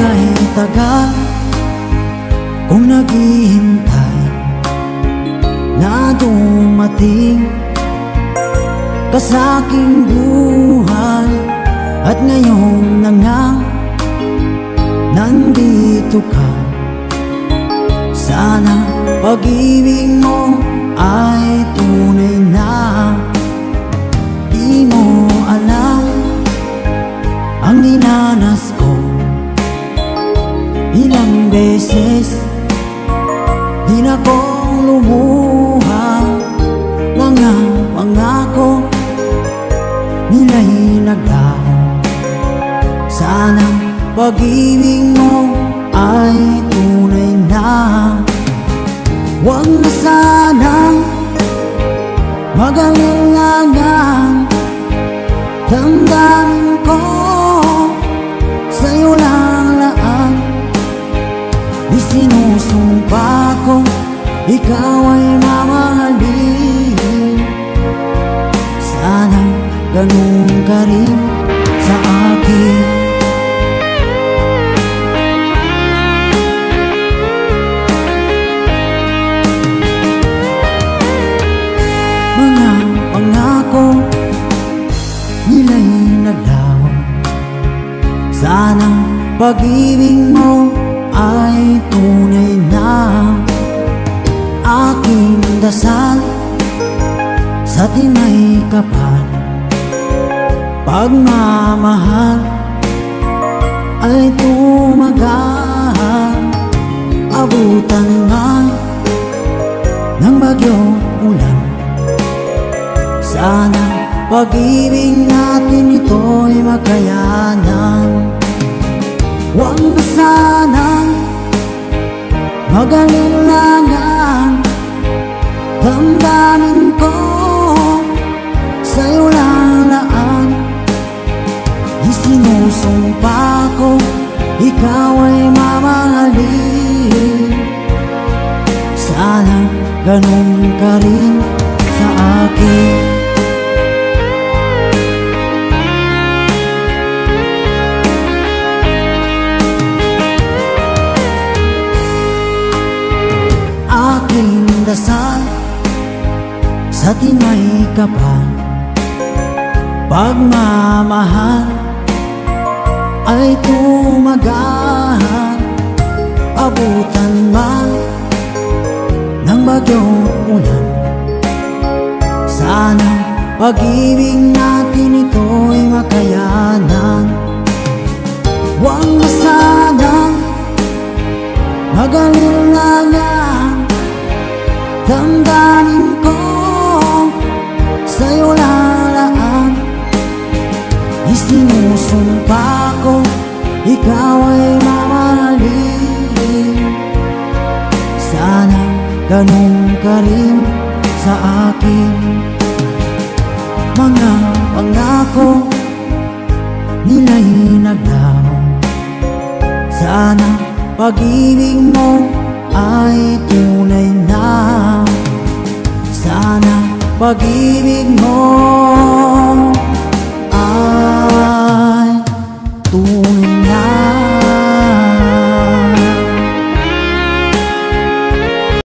kay tagal kung naghihintay na dumating ka sa aking buhay. At ngayon na nga nandito ka. Sana pag-ibig mo ay tunay na. Di mo alam ang dinanas ko. Ilang beses di na kong lumuha. Mga pangako nila'y naglaho. Sana pag-ibig mo ay tunay na. Huwag na sanang mag-alinlangan. Damdamin ko sa'yo lang laan. Isinusumpa ko ikaw ay mamahalin. Sana ganun ka rin sa akin. Mga pangako nila'y naglaho. Sana pag-ibig mo ay tunay na. Aking dasal sa tinay kapal, pagmamahal ay tumagal. Abutan man ng bagyong ulan. Sana pag-ibig natin ito'y makayanan. Huwag na sanang mag-alinlangan. Damdamin ko sa'yo lang laan. Isinusumpa ko ikaw ay mamahalin. Sana ganun ka rin sa akin. Aking dasal sa tinay kapal, pagmamahal ay tumagal. Abutan man ng bagyong ulan. Sana pag-ibig natin ito'y makayanan. Huwag na sanang mag-alinlangan. Damdamin ko sa'yo lalaan. Isinusumpa ko ikaw ay mamahalin. Sana ganun ka rin sa akin. Mga pangako nila'y naglaho. Sana pag-ibig mo ay tunay na. Sana pag-ibig